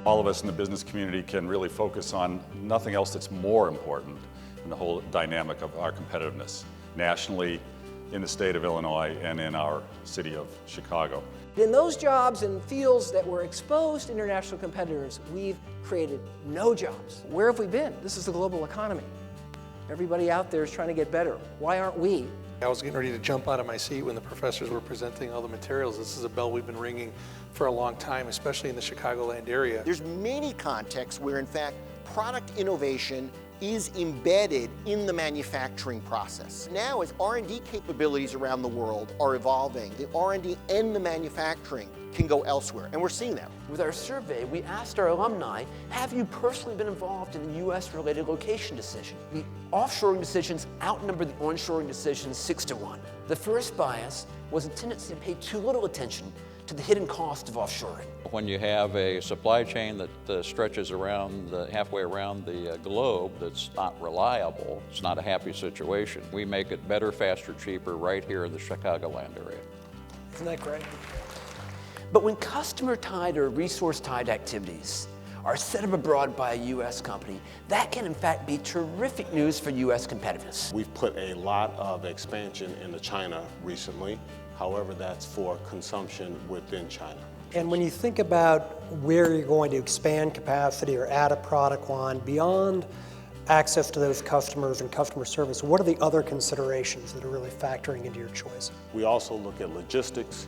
All of us in the business community can really focus on nothing else that's more important in the whole dynamic of our competitiveness, nationally, in the state of Illinois, and in our city of Chicago. In those jobs and fields that were exposed to international competitors, we've created no jobs. Where have we been? This is the global economy. Everybody out there is trying to get better. Why aren't we? I was getting ready to jump out of my seat when the professors were presenting all the materials. This is a bell we've been ringing for a long time, especially in the Chicagoland area. There's many contexts where, in fact, product innovation is embedded in the manufacturing process. Now, as R&D capabilities around the world are evolving, the R&D and the manufacturing can go elsewhere, and we're seeing that. With our survey, we asked our alumni, have you personally been involved in the U.S.-related location decision? The offshoring decisions outnumber the onshoring decisions 6-1. The first bias was a tendency to pay too little attention to the hidden cost of offshoring. When you have a supply chain that stretches around halfway around the globe that's not reliable, it's not a happy situation. We make it better, faster, cheaper right here in the Chicagoland area. Isn't that great? But when customer-tied or resource-tied activities are set up abroad by a U.S. company, that can in fact be terrific news for U.S. competitiveness. We've put a lot of expansion into China recently. However, that's for consumption within China. And when you think about where you're going to expand capacity or add a product line beyond access to those customers and customer service, what are the other considerations that are really factoring into your choice? We also look at logistics,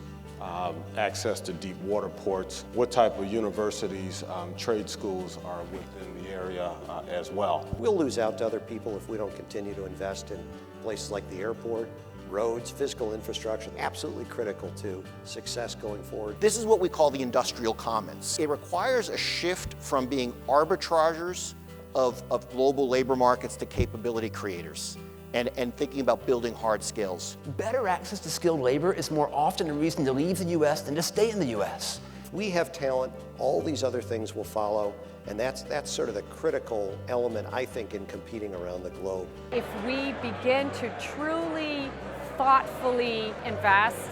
access to deep water ports, what type of universities, trade schools are within the area as well. We'll lose out to other people if we don't continue to invest in places like the airport, roads, physical infrastructure, absolutely critical to success going forward. This is what we call the industrial commons. It requires a shift from being arbitragers of global labor markets to capability creators and thinking about building hard skills. Better access to skilled labor is more often a reason to leave the U.S. than to stay in the U.S. We have talent, all these other things will follow, and that's sort of the critical element, I think, in competing around the globe. If we begin to truly, thoughtfully invest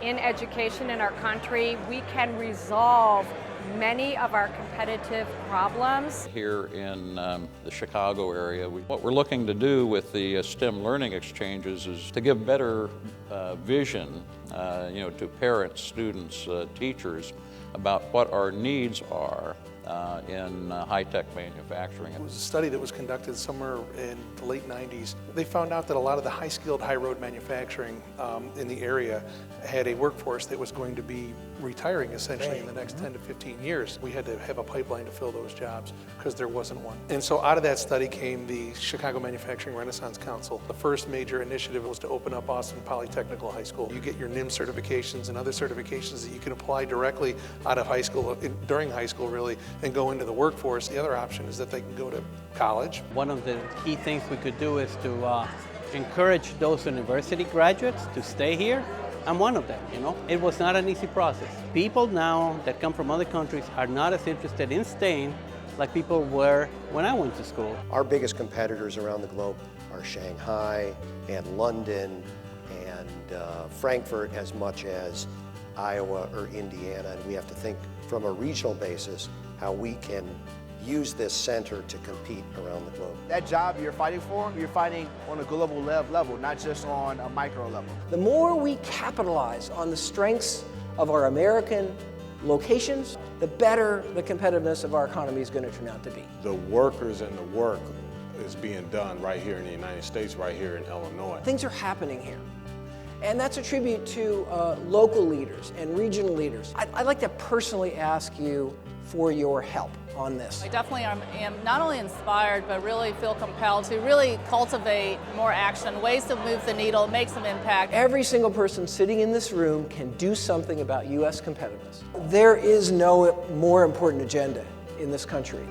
in education in our country, we can resolve many of our competitive problems. Here in the Chicago area, what we're looking to do with the STEM learning exchanges is to give better vision to parents, students, teachers about what our needs are in high-tech manufacturing. It was a study that was conducted somewhere in the late 90s. They found out that a lot of the high-skilled, high-road manufacturing in the area had a workforce that was going to be retiring essentially in the next 10 to 15 years. We had to have a pipeline to fill those jobs because there wasn't one. And so out of that study came the Chicago Manufacturing Renaissance Council. The first major initiative was to open up Austin Polytechnical High School. You get your NIM certifications and other certifications that you can apply directly out of high school, during high school really, and go into the workforce. The other option is that they can go to college. One of the key things we could do is to encourage those university graduates to stay here. I'm one of them, It was not an easy process. People now that come from other countries are not as interested in staying like people were when I went to school. Our biggest competitors around the globe are Shanghai and London and Frankfurt, as much as Iowa or Indiana, and we have to think from a regional basis how we can use this center to compete around the globe. That job you're fighting for, you're fighting on a global level, not just on a micro level. The more we capitalize on the strengths of our American locations, the better the competitiveness of our economy is going to turn out to be. The workers and the work is being done right here in the United States, right here in Illinois. Things are happening here. And that's a tribute to local leaders and regional leaders. I'd like to personally ask you for your help on this. I definitely am not only inspired, but really feel compelled to really cultivate more action, ways to move the needle, make some impact. Every single person sitting in this room can do something about U.S. competitiveness. There is no more important agenda in this country